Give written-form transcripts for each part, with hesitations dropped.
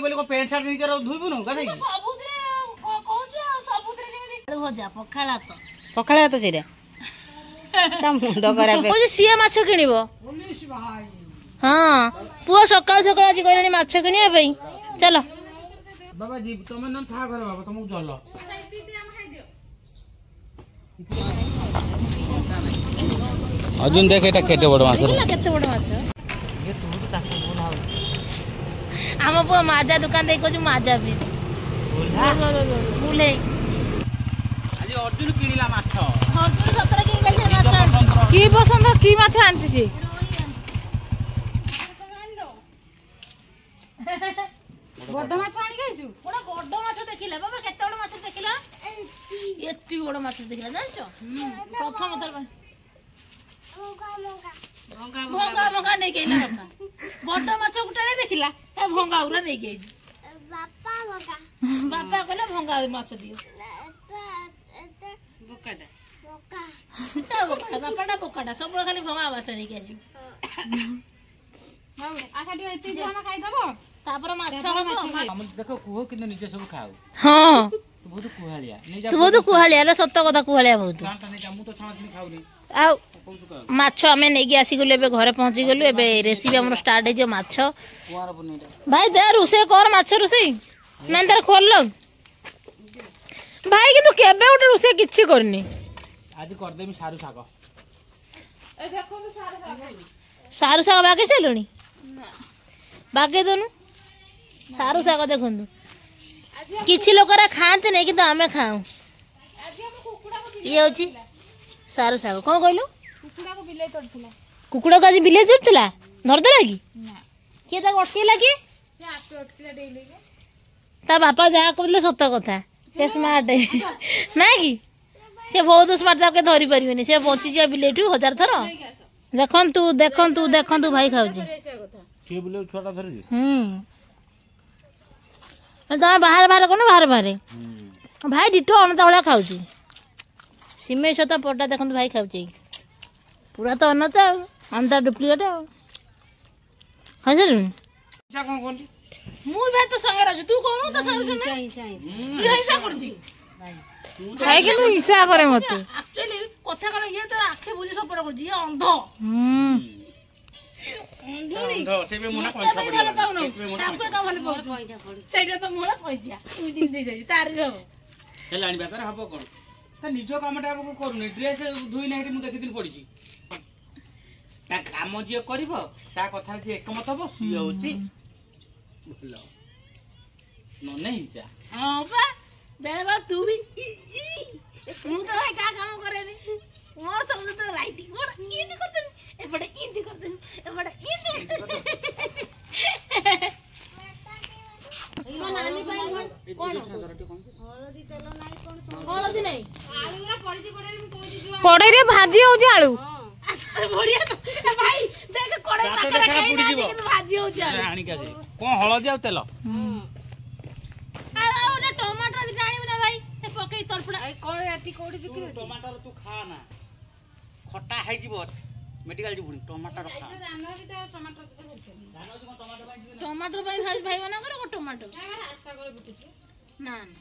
बोली को pant shirt निजर धुइबु न गाधै सबुतरे कहउछ सबुतरे जेमि भजा पखाळा तो सेरा ता मुंड करा पे ओ सिया माछ किनिबो पुलिस भाई हां पुओ सकाळ सकाळ आज कहलानी माछ किनिया भाई चलो बाबा जी तुम न था घर बाबा तुमको चलो अर्जुन देख एटा केते बड़ माछ केते बड़ माछ ये तू तो ताके बोला हम पुओ माजा दुकान दे कहू माजा भी मुले आज अर्जुन किनिला माछ अर्जुन सतरा किन ले माछ की पसंद की माछ आंती छी बड़ माछ आनी गइछु बड़ा बड़ माछ देखिला बाबा केते बड़ माछ देखिला एत्ती बड़ माछ देखिला जानछो प्रथम थर भंगा भंगा नहीं गेला बड़ माछ गुटाले देखिला ए भंगा उरा नहीं गेई बापा कहले भंगा माछ दियो बोकाडा बापाटा बोकाडा सब खाली भंगा माछ नहीं गेई आशा डी एती जे हम खाइ दबो तापर माछ हम देखो कुहो किने निजे सब खाऊ हां बहुत कुहालिया तू बहुत कुहालिया रे सत्य कथा कुहालिया बहुत कांटा नहीं जामु तो छात में खाउनी आ माछ आमे नहीं कि आसी गले घरे पहुंची गलु एबे रेसिपी हमर स्टार्ट हे जो माछ कुआर बनेटा भाई दे रुसे कर माछ रुसे नंदर खोल लो भाई कि तू केबे उठ रुसे किछि करनी आज कर देमी सारू साग ए देखो तो सारू साग बागे चलुनी बागे दोनु सारू साग देखंदु किछि लोकरा खाते नहीं कि आमे खाऊ ये होची सारू साग कोन कहलु कुकुडा को बिलाई तोड़थिला कुकुड़ा को आज बिले चुरतला धर देला कि ना के ता अटकेला कि से आपे अटकिला डेइले के ता बापा जा कहले सत्य कथा से स्मार्ट ना कि से बहुत स्मार्ट ता के धरि परिबनी से बची जा बिलेटू हजार थर देखंतु भाई खाउजी के बोले छोटा धरि ता बाहर बाहर कोन बाहर बाहर भाई डिठो अनता भला खाउजी सिमे सता पटा देखंतु भाई खाउजी पूरा तो अनता अनता डुप्लीकेट हाजर सा कोन कोंटी मु भाई तो संगे रहू तू कोन तो संगे सुन तू हिंसा करजी भाई के तू हिंसा करे मते एक्चुअली कथा कहले ये तो आखे बुझी सपोर्ट करजी ये अंध अंधो सेबे मुना कोन छपड़ी ताको का भले पैसा पड़ी सेटा तो मोला पैसा तू दिन दे जाई तार हो हेला आनी बातर हबो कोन ता निजो कामटा को करूनी ड्रेस धुई नाही मु देखि दिन पड़ीची ता काम जे करबो ता कथा जे एकमत हबो सी होची बुझलो न नहीं जा हां बा बेले बा तू भी मु तो भाई का काम करे नी मोर सब तो राइटिंग मोर इनी करते ए बड़े इनी करते ए बड़े इनी यो नानी भाई कोन हळदी तेल नाही कोन हळदी नाही आलूरा पड़ीची कोडे मु कोजी जुआ कड़े रे भाजी होजी आलू बढ़िया भाई देख कोड़े पाखरे खाई ना कि भाजी हो जा आनी का कोन हळदी आ तेल आ ओटा टमाटर दि जानिब ना भाई ए पकई तलपड़ा ए कोड़े आती कोड़ी बिक्री टमाटर तू खा ना खट्टा है जीव मेडिकल जीव टमाटर खा जानवर भी तो टमाटर तो बोलते टमाटर भाई भाई भाई बना करो टमाटर रास्ता करे बुतु ना ना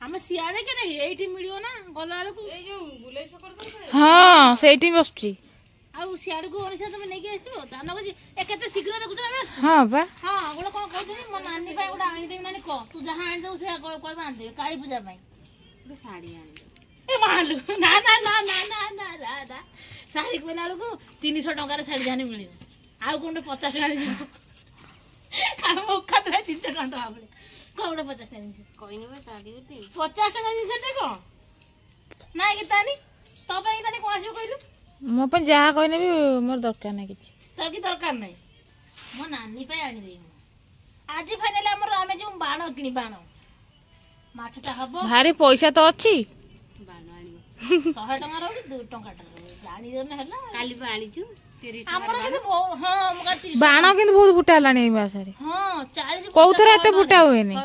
हमें सियाड़े के नहीं एठी मिलियो ना गला को ए जो बुले छकर तो हां सेठी बसची आ सियाड़ को ओनिसा तुम नहीं के आसीबो ता न बजी ए केते शीघ्र देखुछ ना हां बा हां गोला कोन कहथि म नानी भाई गोला आनी देब नानी को तू जहां आनी दउ से कोई बांध दे काली पूजा भाई एक साड़ी आनी ए मालू ना ना ना ना ना ना ना साड़ी कोला को 300 टका रे साड़ी जानी मिलियो आ कोन 50 टका दे काम मुखा तो 300 टका तो आपले कोडे 50 टका कोई नहीं साड़ी उठी 50 टका दिन से देखो ना कि तानी तो भाई तानी को आसीबो कइलु मो पे जहा कहने भी मोर दरकार नहीं किछ तोर की दरकार नहीं मो नानी पे आनी देई आज फाइनल हमर आमे जे बाण किनी बाण माछटा हबो भारी पैसा तो अछि बाण आनी 100 टका रो 2 टका जानी देना हला काली पे आनी छु हमर के हां मगा 30 बाण किंतु बहुत फुटा लानी मासरे हां 40 कोउथरे एते फुटा होए नि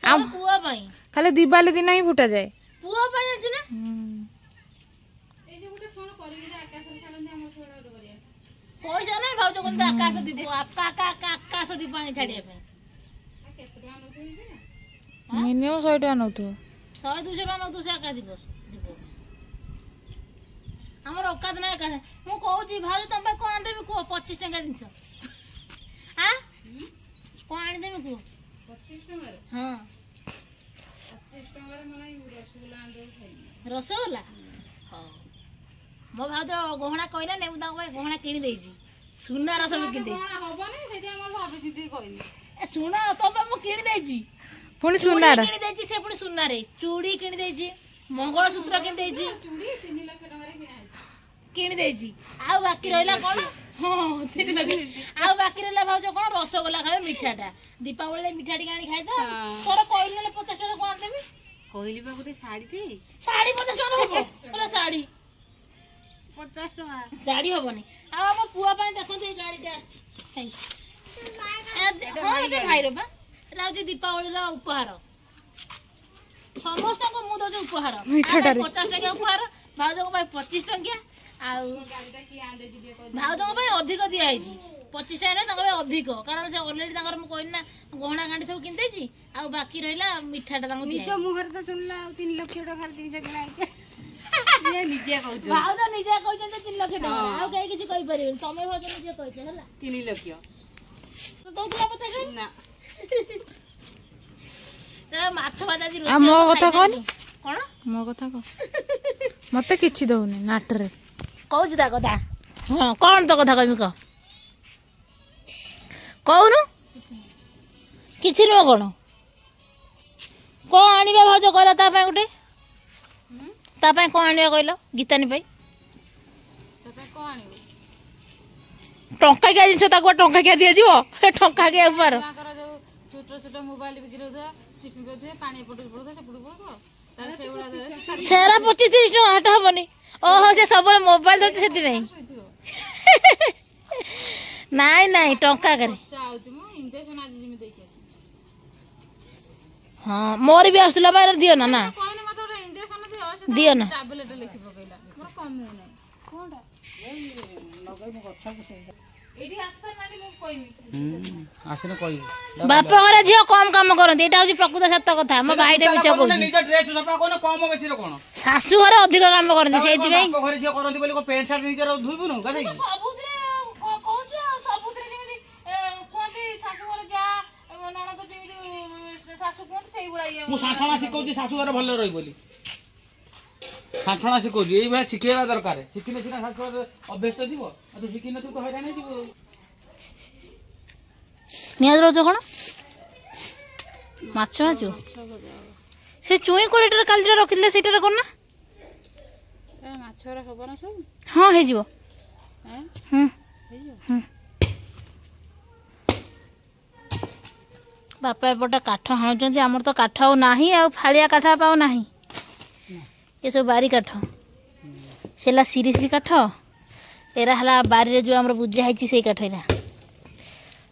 हम पुआ भाई खाली दिवाली दिन ही फुटा जाए पुआ भाई अछि ना ए जे गुटे फोन करि जे आकाश रे छाडन हम छोडा करिया पैसा नहीं भाउज कोन आकाश दीप आकाश दीप पानी छाड़िया पे ମିନିମମ୍ 100 ଟଙ୍କା ନଉଥିବ। 100-200 ଟଙ୍କା ନଉଥିବ ସେ ଏକା ଦୀପ। ଆମର ଅକାତ ନାହିଁ ଏକା। ମୁଁ କହୁଛି ଭାଉଜ ତମ ପାଇଁ କ'ଣ ଆଣିଦେବି କୁହ? 25 ଟଙ୍କା ଜିନିଷ ଆଁ କ'ଣ ଆଣିଦେବି କୁହ? 25 ଟଙ୍କାରେ? ହଁ 25 ଟଙ୍କାରେ ମାନେ ରସଗୋଲା ଆଣିଦେବୁ ଖାଇବି। ରସଗୋଲା? ହଉ ମୋ ଭାଉଜ ଗହଣା କହିଲା ନେ ମୁଁ ତାଙ୍କ ପାଇଁ ଗହଣା କିଣି ଦେଇଛି। ସୁନାର ସବୁ କିଣି ଦେଇଛି। ଗହଣା ହବନି ସେଇଠି ଆମର ଭାବିଚିନ୍ତି କହିଲି। ଏ ଶୁଣ ତମ ପାଇଁ ମୁଁ କିଣି ଦେଇଛି। ପୁଣି ସୁନାର କିଣି ଦେଇଛି ସେ ପୁଣି ସୁନାରେ ଚୁଡ଼ି କିଣି ଦେଇଛି, ମଙ୍ଗଳସୂତ୍ର କିଣି ଦେଇଛି, ଚୁଡ଼ି 3 ଲକ୍ଷ ଟଙ୍କାରେ କିଣା ହେଇଛି। କିଣି ଦେଇଛି। ଆଉ ବାକି ରହିଲା କ'ଣ? ହଁ 3 ଲକ୍ଷ। ଆଉ ବାକି ରହିଲା ଭାଉଜ କ'ଣ? ରସଗୋଲା ଖାଇବେ, ମିଠାଟା। ଦୀପାବଳିରେ ମିଠା ଟିକେ ଆଣି ଖାଇଦବା। ତୋର କହିଲି ନହେଲେ 50 ଟଙ୍କା କ'ଣ ଆଣିଦେବି? କହିଲି ବା ଗୋଟେ ଶାଢ଼ୀଟେ। ଶାଢ଼ୀ 50 ଟଙ୍କା ହବ? କହିଲା ଶାଢ଼ୀ 50 ଟଙ୍କା। ଶାଢ଼ୀ ହବନି। ଆଉ ଆମ ପୁଅ ପାଇଁ ଦେଖନ୍ତୁ ଏଇ ଗାଡ଼ିଟା ଆସିଛି। ହଁ ଏଇଟା ଭାଇର ବା। ଏଇଟା ହଉଛି ଦୀପାବଳିର ଉପହାର। ସମସ୍ତଙ୍କୁ ମୁଁ ଦଉଛି ଉପହାର। 50 ଟଙ୍କିଆ ଉପହାର, ଭାଉଜଙ୍କ ପାଇଁ 25 ଟଙ୍କିଆ। ଆଉ ଭାଉଜଙ୍କ ପାଇଁ ଅଧିକ ଦିଆହେଇଛି। 25 ଟଙ୍କା ତାଙ୍କ ପାଇଁ ଅଧିକ, କାରଣ ସେ ଅଲରେଡି ତାଙ୍କର ମୁଁ କହିଲି ନା ଗହଣା ଗାଣ୍ଡି ସବୁ କିଣିଦେଇଛି। ଆଉ ବାକି ରହିଲା ମିଠାଟା ତାଙ୍କୁ ନିଜ ମୁହଁରେ ତ ଶୁଣିଲା ଆଉ 3 ଲକ୍ଷ ଟଙ୍କା ଜିନିଷ କିଣା ହେଇଛି। ନିଜେ କହୁଛ। ଭାଉଜ ନିଜେ କହିଛନ୍ତି 3 ଲକ୍ଷ ଟଙ୍କା। ଆଉ କେହି କିଛି କହିପାରିବେନି। ତମେ ଭାଉଜ ନିଜେ କହିଛ ହେଲା। 3 ଲକ୍ଷ ଦଉଥିଲା 50 ଟଙ୍କା ନା। ମାଛ ଭାଜା ଆଜି ଆଉ ମୋ କଥା କହନି। କ'ଣ ମୋ କଥା କହ। ମତେ କିଛି ଦଉନି ନାଟରେ। କହୁଛି ତା କଥା। ହଁ କ'ଣ ତୋ କଥା କହିବି କହ? କହୁନୁ। କିଛି ନୁହଁ କ'ଣ? କ'ଣ ଆଣିବା ଭାଉଜ କହିଲ ତା ପାଇଁ ଗୋଟେ? ତା ପାଇଁ କ'ଣ ଆଣିବା କହିଲ? ଗୀତାନି ପାଇଁ ଟଙ୍କାକିଆ ଜିନିଷ ତାକୁ ଟଙ୍କାକିଆ ଦିଆଯିବ? ଟଙ୍କାକିଆ ଉପହାର। ଛୋଟ ଛୋଟ ମୋବାଇଲ ବିକ୍ରି ହଉଥିବା ଚିପି ପାରୁଥିବେ ପାଣି ଏପଟକୁ ପଡୁଥିବ ସେପଟକୁ ପଡୁଥିବ ତାର ସେଇଭଳିଆ ସେରା 25-30 ଟଙ୍କା ହାଟ ହବନି। ଓହୋ ସେ ସବୁବେଳେ ମୋବାଇଲ ଧରୁଛି ସେଥିପାଇଁ। ନାଇଁ ନାଇଁ ଟଙ୍କାକରେ। ହଁ ମୋର ବି ଆସୁଥିଲା ବା। ଦିଅ ନା ନା ଦିଅ ନା। ବାପା ଘରେ ଝିଅ କମ କାମ କରନ୍ତି। ଏଇଟା ହଉଛି ପ୍ରକୃତ ସତ କଥା। ମୋ ଭାଇଟା ମିଛ କହୁଛି। ଶାଶୁ ଘରେ ଅଧିକ କାମ କରନ୍ତି ସେଇଥିପାଇଁ। ମୁଁ ସାଠଣା ଶିଖଉଛି ଶାଶୁ ଘରେ ଭଲ ରହିବ ବୋଲି। ସାଠଣା ଶିଖଉଛି ଏଇଭଳିଆ ଶିଖେଇବା ଦରକାର। ଶିଖିଲେ ସିନା ଶାଶୁ ଘରେ ଅଭ୍ୟସ୍ତ ଯିବ। ଆଉ ତୁ ଶିଖିନଥିବୁ ତ ହଇରାଣ ହେଇଯିବୁ। ନିଆଜ ରହୁଛ କ'ଣ? ମାଛ ଭାଜିବ? ସେ ଚୁଇଁ କୋଡ଼ିଟା କାଲି ଯୋଉଟା ରଖିଥିଲେ ସେଇଟାରେ କ'ଣ ନା? ମାଛରା ହବ ନା ସବୁ? ହଁ ହେଇଯିବ। ବାପା ଏପଟେ କାଠ ହାଣୁଛନ୍ତି। ଆମର ତ କାଠ ଆଉ ନାହିଁ। ଆଉ ଫାଳିଆ କାଠ ଆଉ ନାହିଁ। ଏସବୁ ବାରି କାଠ। ସେ ହେଲା ସିରିସି କାଠ। ଏରା ହେଲା ବାରିରେ ଯେଉଁ ଆମର ବୁଜା ହେଇଛି ସେଇ କାଠ ଏରା।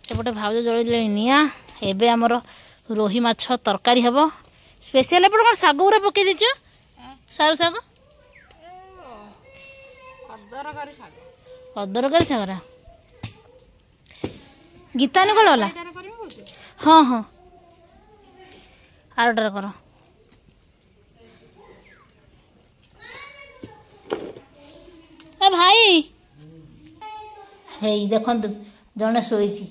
ସେପଟେ ଭାଉଜ ଜଳେଇଲେଣି ନିଆଁ। ଏବେ ଆମର ରୋହି ମାଛ ତରକାରୀ ହେବ। ସ୍ପେଶିଆଲ ଏପଟେ କ'ଣ ଶାଗ ଗୁରା ପକେଇ ଦେଇଛ? ସାରୁ ଶାଗ, ଅଦରକାରୀ ଶାଗରା। ଗୀତାନି କ'ଣ ହେଲା? ହଁ ହଁ ଆରଟାରେ କର। ଭାଇ ହେଇ ଦେଖନ୍ତୁ ଜଣେ ଶୋଇଛି।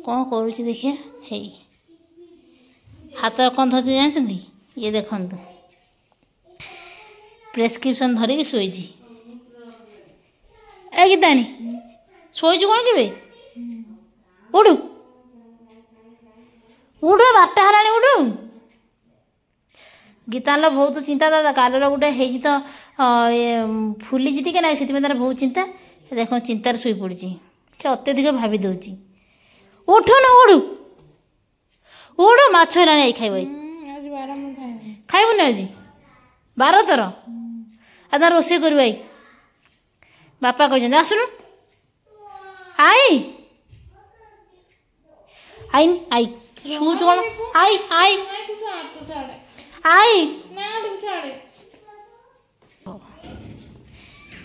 କ'ଣ କରୁଛି ଦେଖିଆ? ହେଇ ହାତରେ କ'ଣ ଧରିଛି ଜାଣିଛନ୍ତି? ଇଏ ଦେଖନ୍ତୁ ପ୍ରେସକ୍ରିପସନ୍ ଧରିକି ଶୋଇଛି। ଏ ଗୀତାନି ଶୋଇଛୁ କ'ଣ କେବେ? ଉଠୁ ଉଠୁ 12ଟା ହେଲାଣି ଉଠୁ। ଗୀତାର ବହୁତ ଚିନ୍ତା। ଦାଦା କାଲିର ଗୋଟେ ହେଇଛି ତ ଫୁଲିଛି ଟିକେ ନାହିଁ ସେଥିପାଇଁ ତାର ବହୁତ ଚିନ୍ତା। ଦେଖ ଚିନ୍ତାରେ ଶୋଇପଡ଼ିଛି। ସେ ଅତ୍ୟଧିକ ଭାବି ଦେଉଛି। ଉଠୁନ ଉଠୁ ଉଠୁ। ମାଛ ହେଲାଣି ଆଇ ଖାଇବ। ଖାଇବୁନି ଆଜି 12 ଥର? ଆଉ ତା ରୋଷେଇ କରିବୁ ଆଇ। ବାପା କହିଛନ୍ତି ଆସୁନୁ ଆଇ ଆଇ ଆଇ ଶୁଛୁ କ'ଣ? ଆଇ ଆଇ ଆଇ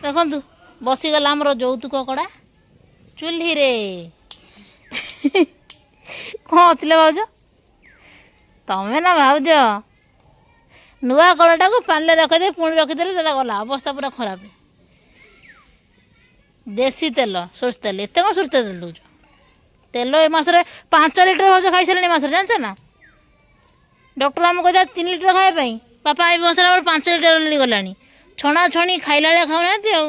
ଦେଖନ୍ତୁ ବସିଗଲା ଆମର ଯୌତୁକ କଡ଼ା ଚୁଲିରେ। କ'ଣ ଅଛି ଭାଉଜ? ତମେ ନା ଭାଉଜ ନୂଆ କଳଟାକୁ ପାଣିରେ ରଖିଦେଇ ପୁଣି ରଖିଦେଲେ ସେଟା ଗଲା ଅବସ୍ଥା ପୁରା ଖରାପ। ଦେଶୀ ତେଲ ସୋରିଷ ତେଲ ଏତେ କ'ଣ ସୋରିଷ ତେଲ ଦେଉଛ? ତେଲ ଏ ମାସରେ 5 ଲିଟର ଭାଉଜ ଖାଇସାରିଲାଣି ମାସରେ ଜାଣିଛ ନା? ଡକ୍ଟର ଆମକୁ କହିଲା 3 ଲିଟର ଖାଇବା ପାଇଁ ବାପା ଏ ମାସରେ ଆମର 5 ଲିଟର ଗଲାଣି। ଛଣା ଛଣି ଖାଇଲା ଭଳିଆ ଖାଉନାହାନ୍ତି ଆଉ।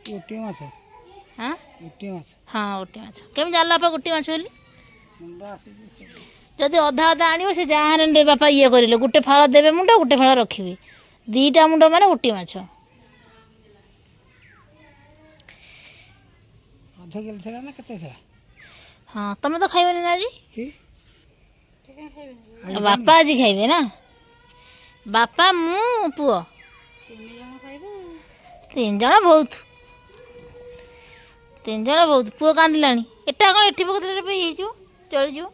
ଗୋଟିଏ ମାଛ ହଁ ଗୋଟିଏ ମାଛ ହଁ ଗୋଟିଏ ମାଛ। କେମିତି ଜାଣିଲ ବାପା ଗୋଟିଏ ମାଛ ବୋଲି? ମୁଣ୍ଡ ଆସିଛି ଯଦି ଅଧା ଅଧା ଆଣିବ ସେ ଯାହା ହେଲେ ବାପା ଇଏ କରିଲେ ଗୋଟେ ଫାଳ ଦେବେ ମୁଣ୍ଡ ଗୋଟେ ଫାଳ ରଖିବେ। 2ଟା ମୁଣ୍ଡ ମାନେ ଗୋଟିଏ ମାଛ। ଅଧ କିଲୋ ଥିଲା ନା କେତେ ଥିଲା? ହଁ ତମେ ତ ଖାଇବନି ନା ଆଜି? ଚିକେନ ଖାଇବେ ଆଉ ବାପା ଆଜି ଖାଇବେ ନା? ବାପା ମୁଁ ପୁଅ 3 ଜଣ ଖାଇବେ। 3 ଜଣ ବହୁତ। 3 ଜଣ ବହୁତ। ପୁଅ କାନ୍ଦିଲାଣି। ଏଟା କ'ଣ ଏଠି ପକେଇଦେଲେ ବି ହେଇଯିବ ଚଳିଯିବ।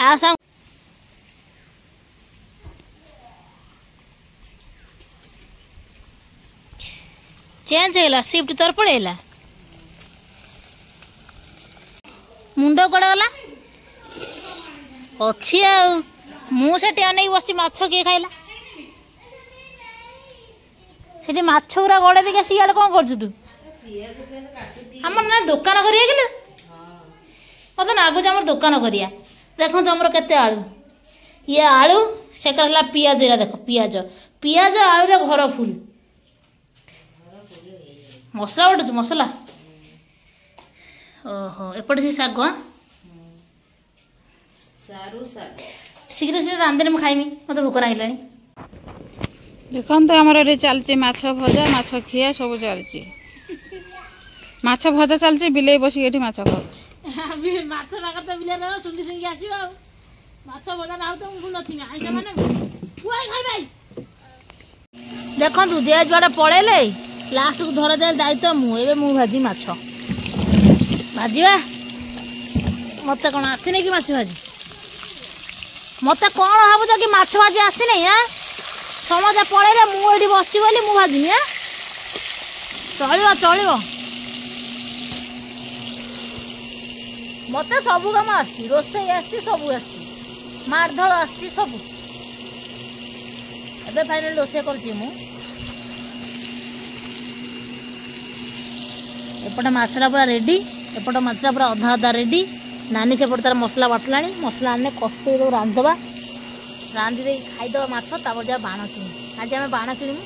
ଆଉ ସାଙ୍ଗ ଚେଞ୍ଜ ହେଇଗଲା ସିଫ୍ଟ ତୋର ପଳେଇଲା। ମୁଣ୍ଡ କୁଆଡ଼େ ଗଲା? ଅଛି ଆଉ। ମୁଁ ସେଠି ଅନେଇକି ବସିଛି ମାଛ କିଏ ଖାଇଲା? ସେଠି ମାଛ ଗୁରା ଗଡ଼େଇ ଦେଇକି ଆସିକି ଇଆଡ଼େ କ'ଣ କରୁଛୁ ତୁ? ଆମର ନା ଦୋକାନ କରିବା କିଲୋ? ମୋତେ ଲାଗୁଛି ଆମର ଦୋକାନ କରିବା। ଦେଖନ୍ତୁ ଆମର କେତେ ଆଳୁ। ଇଏ ଆଳୁ ସେକରେ ହେଲା ପିଆଜ। ଏଇଟା ଦେଖ ପିଆଜ ଆଳୁରେ ଘର ଫୁଲ। ମସଲା ବାଟୁଛୁ ମସଲା। ଓହୋ ଏପଟେ ସେ ଶାଗ। ଶୀଘ୍ର ଶୀଘ୍ର ରାନ୍ଧିଲେ ମୁଁ ଖାଇମି। ମୋତେ ଭୋକ ଲାଗିଲାଣି। ଦେଖନ୍ତୁ ଆମର ଏଠି ଚାଲିଛି ମାଛ ଭଜା ମାଛ ଖିଆ ସବୁ ଚାଲିଛି। ମାଛ ଭଜା ଚାଲିଛି ବିଲେଇ ବସିକି ଏଠି ମାଛ ଖାଉଛି। ମାଛ ଭାଗ ତ ବିଲରେ ଶୁଙ୍ଗି ଶୁଙ୍ଗି ଆସିବ ଆଉ। ମାଛ ଭଜା ଆଉ ତ ମୁଁ ନଥିବି ଆଇଁଷ ମାନେ ଦେଖନ୍ତୁ ଯେ ଯୁଆଡ଼େ ପଳେଇଲେ ଲାଷ୍ଟକୁ ଧରା ଦେଲେ ଦାୟିତ୍ୱ ମୁଁ। ଏବେ ମୁଁ ଭାଜି ମାଛ ଭାଜିବା। ମୋତେ କ'ଣ ଆସିନି କି ମାଛ ଭାଜି? ମୋତେ କ'ଣ ଭାବୁଛ କି ମାଛ ଭାଜି ଆସିନି? ସମସ୍ତେ ପଳେଇଲେ ମୁଁ ଏଠି ବସିଛି ବୋଲି ମୁଁ ଭାଜିନି। ଚଳିବ। ମୋତେ ସବୁ କାମ ଆସିଛି। ରୋଷେଇ ଆସିଛି ସବୁ ଆସିଛି। ମାରଧଳ ଆସିଛି ସବୁ। ଏବେ ଫାଇନାଲି ରୋଷେଇ କରୁଛି ମୁଁ। ଏପଟେ ମାଛଟା ପୁରା ରେଡ଼ି। ଏପଟେ ମାଛଟା ପୁରା ଅଧା ଅଧା ରେଡ଼ି। ନାନୀ ସେପଟେ ତାର ମସଲା ବାଟିଲାଣି। ମସଲା ଆଣିଲେ କଷେଇ ଦେବୁ ରାନ୍ଧିଦେବା। ରାନ୍ଧି ଦେଇକି ଖାଇଦେବା ମାଛ। ତାପରେ ଯାହା ବାଣ କିଣିବୁ। ଆଜି ଆମେ ବାଣ କିଣିବୁ।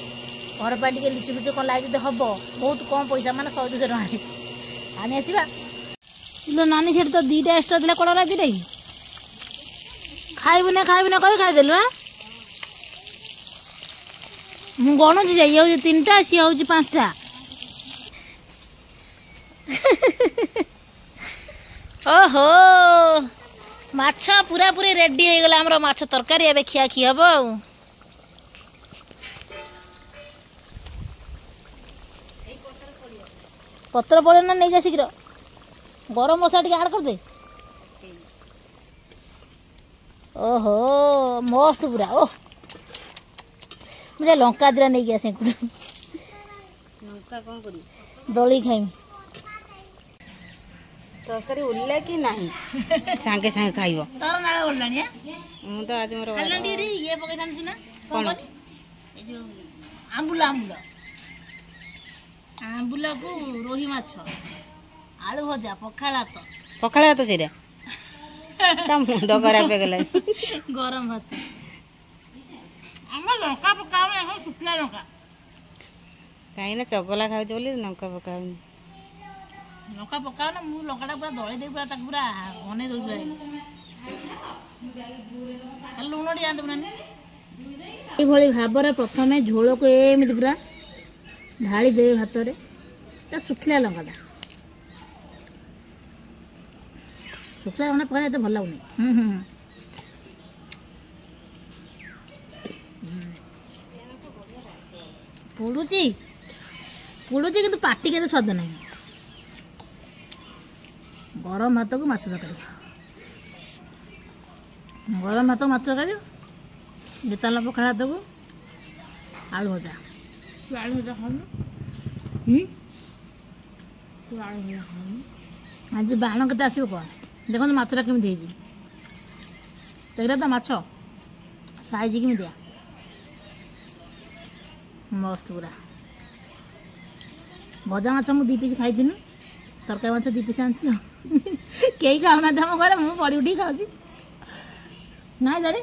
ଘର ପାଇଁ ଟିକେ ଲିଚୁ ଫିଚୁ କ'ଣ ଲାଇଟ୍ ଯଦି ହେବ ବହୁତ କମ୍ ପଇସା ମାନେ 100-200 ଟଙ୍କା ଆଣି ଆସିବା। ନାନୀ ସେଠି ତ 2ଟା ଏକ୍ସଟ୍ରା ଥିଲା କଲରା 2ଟା କି ଖାଇବୁ ନା କହି ଖାଇଦେଲୁ। ମୁଁ ଗଣୁଛି ଯେ ଇଏ ହେଉଛି 3ଟା ସିଏ ହେଉଛି 5ଟା। ଓହୋ ମାଛ ପୁରାପୁରି ରେଡ଼ି ହେଇଗଲା ଆମର ମାଛ ତରକାରୀ। ଏବେ ଖିଆ ହବ ଆଉ। ପତ୍ର ପଡ଼ିବ ନା ନେଇଯା ଶୀଘ୍ର। ଗରମ ମସଲା ଟିକେ ଆଡ଼ କରିଦେ। ଓହୋ ମସ୍ତ ପୁରା। ଓହ ମୁଁ ଯା ଲଙ୍କା 2ଟା ନେଇକି ଆସେ। ଲଙ୍କା କ'ଣ କରିବି? ଦଳି ଖାଇମି। ତରକାରୀ ଓହ୍ଲା କି ନାହିଁ ସାଙ୍ଗେ ସାଙ୍ଗେ ଖାଇବ। ତୋର ନାଳ ଓହ୍ଲାଣି। ମୁଁ ତ ଆଜି ମୋର ଇଏ ପକେଇଥାନ୍ତି ନା କ'ଣ? ଏ ଯେଉଁ ଆମ୍ବୁଲକୁ ରୋହି ମାଛ ଆଳୁ ଭଜା ପଖାଳ ଭାତ ସେଇଟା ତା ମୁଣ୍ଡ ଖରାପ ହେଇଗଲା। ଗରମ ଭାତ। ଆମର ଲଙ୍କା ପକା ହବ এখন ଶୁଖିଲା ଲଙ୍କା। କାହିଁକି ନା ଚଗଲା ଖାଉଛି ବୋଲି ଲଙ୍କା ପକାଉନି। ଲଙ୍କା ପକାଅ ନା। ମୁଁ ଲଙ୍କାଟା ପୁରା ଦଳି ଦେଇ ପୁରା ତାକୁ ପୁରା ବନେଇ ଦେଉଛି। ଲୁଣ ଟିକେ ଆଣିଦେବୁ ନାନି। ଏଇଭଳି ଭାବରେ ପ୍ରଥମେ ଝୋଳକୁ ଏମିତି ପୁରା ଢାଳି ଦେବେ ଭାତରେ। ତା ଶୁଖିଲା ଲଙ୍କାଟା ଶୁଖିଲା ଲଙ୍କା ପକାଇଲେ ଏତେ ଭଲ ଲାଗୁନି। ପୋଡ଼ୁଛି କିନ୍ତୁ ପାଟି କେତେ ସ୍ୱାଦ ନାହିଁ। ଗରମ ଭାତକୁ ମାଛ ତରକାରୀ। ଗରମ ଭାତ ମାଛ ତରକାରୀ। ବେତାଲ ପଖାଳ ଭାତକୁ ଆଳୁ ଭଜା। ଆଳୁ ଭଜା ଖାଉନୁ? ଆଜି ବାଣ କେତେ ଆସିବ କହ? ଦେଖନ୍ତୁ ମାଛଟା କେମିତି ହେଇଛି ଦେଖିଲେ ତ ମାଛ ସାଇଜ କେମିତିଆ ମସ୍ତ ପୁରା। ଭଜା ମାଛ ମୁଁ 2 ପିସ୍ ଖାଇଥିଲି ତରକାରୀ ମାଛ 2 ପିସ୍ ଆଣିଛି ଆଉ କେହି ଖାଉନାହାନ୍ତି ଆମ ଘରେ ମୁଁ ପଡ଼ି ଉଠିକି ଖାଉଛି ନାଇଁ ଜାଣି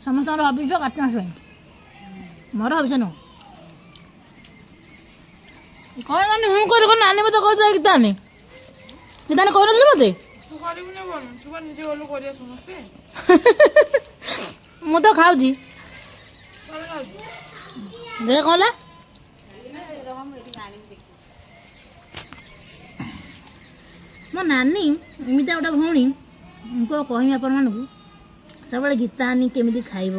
ସମସ୍ତଙ୍କର ହବିଷ କାର୍ତ୍ତିକ ମାସ ପାଇଁ ମୋର ହବିଷ ନୁହଁ କ'ଣ ଜାଣି ମୁଁ କରି କ'ଣ ନାନୀ ମୋତେ କହୁଥିଲା ଗୀତାନି ଗୀତାନି କହିନଥିଲି ମୋତେ ମୁଁ ତ ଖାଉଛି ଦେଖ କ'ଣ ହେଲା ମୋ ନାନୀ ଏମିତି ଗୋଟେ ଭଉଣୀ ମୁଁ କ'ଣ କହିବି ଆପଣମାନଙ୍କୁ ସବୁବେଳେ ଗୀତାନି କେମିତି ଖାଇବ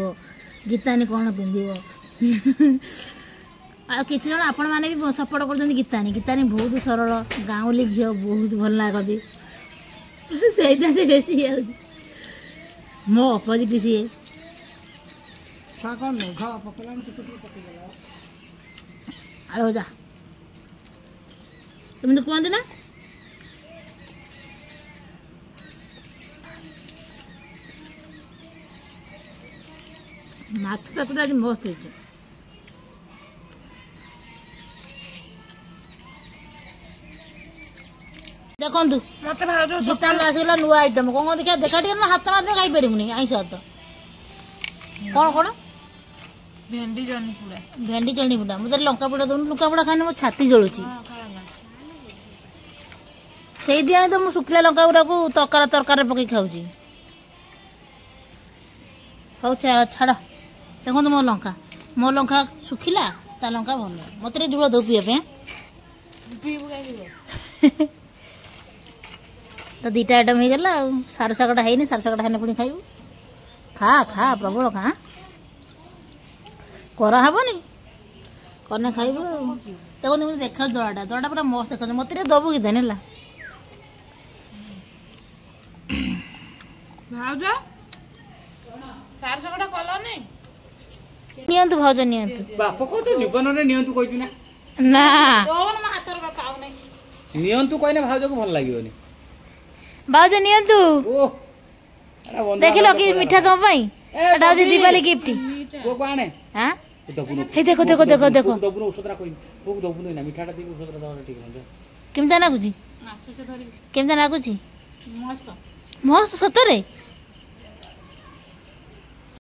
ଗୀତାନି କ'ଣ ପିନ୍ଧିବ ଆଉ କିଛି ଜଣ ଆପଣମାନେ ବି ସପୋର୍ଟ କରୁଛନ୍ତି ଗୀତାନି ଗୀତାନି ବହୁତ ସରଳ ଗାଉଁଲି ଝିଅ ବହୁତ ଭଲ ଲାଗନ୍ତି ସେଇଟା ସେ ବେଶୀ ହେଇଯାଉଛି ମୋ ଅପୋଜିଟ୍ ସିଏ ଆଳୁ ଭଜା ଏମିତି କୁହନ୍ତି ନା ମାଛ ତରକାରୀ ଆଜି ମସ୍ତ ହେଇଛି ଦେଖନ୍ତୁ ଗୀତାନ ଆସିଗଲା ନୂଆ ଆଇଟମ କ'ଣ କ'ଣ ଦେଖିବା ଦେଖା ଟିକେ ନା ହାତ ମାଧ୍ୟମ ଖାଇପାରିବୁନି ଆଇଁଷ ହାତ କ'ଣ କ'ଣ ଭେଣ୍ଡି ଜହ୍ନି ପୋଡ଼ା ଭେଣ୍ଡି ଜହ୍ନି ପୋଡ଼ା ମୁଁ ତାହେଲେ ଲଙ୍କା ପୋଡ଼ା ଦେଉନି ଲଙ୍କା ପୋଡ଼ା ଖାଇଲେ ମୋ ଛାତି ଜଳୁଛି ସେଇଥିପାଇଁ ତ ମୁଁ ଶୁଖିଲା ଲଙ୍କା ଗୁଡ଼ାକୁ ତରକାରୀରେ ପକେଇ ଖାଉଛି ହଉ ଛାଡ଼ ଦେଖନ୍ତୁ ମୋ ଲଙ୍କା ଶୁଖିଲା ତା ଲଙ୍କା ଭଲ ମୋତେ ଟିକେ ଝୋଳ ଦେଉ ପିଇବା ପାଇଁ ତ 2ଟା ଆଇଟମ୍ ହେଇଗଲା ଆଉ ସାରୁ ଶାଗଟା ହେଇନି ସାରୁ ଶାଗଟା ହେଲେ ପୁଣି ଖାଇବୁ ଖା ପ୍ରବଳ ଖା କରାହେବନି କନେ ଖାଇବୁ ଆଉ ଦେଖନ୍ତୁ ମୁଁ ଦେଖାଉଛି ଦଳାଟା ପୁରା ମସ୍ତ ଦେଖାଉଛି ମୋତେ ଟିକେ ଦେବୁ କି ଦେନି ହେଲା ଭାଉଜ ସାର ଶାଗଟା କଲନି ନିଅନ୍ତୁ ଭାଉଜ ନିଅନ୍ତୁ ବାପ କହୁଛୁ ଜୀବନରେ ନିଅନ୍ତୁ କହିଛୁ ନା ନା ନିଅନ୍ତୁ କହିଲେ ଭାଉଜକୁ ଭଲ ଲାଗିବନି ଭାଉଜ ନିଅନ୍ତୁ ଦେଖିଲ କି ମିଠା ତମ ପାଇଁ ଏଟା ହଉଛି ଦିୱାଲି ଗିଫ୍ଟ ଆଣେ ହଁ ଦେଖ ଔଷଧରା କହିବି ପୁଅକୁ ଦବୁନି ନା ମିଠାଟା ଦେଇକି ଔଷଧରା ଦେବା ଠିକ କେମିତି ଲାଗୁଛି ମସ୍ତ ସତରେ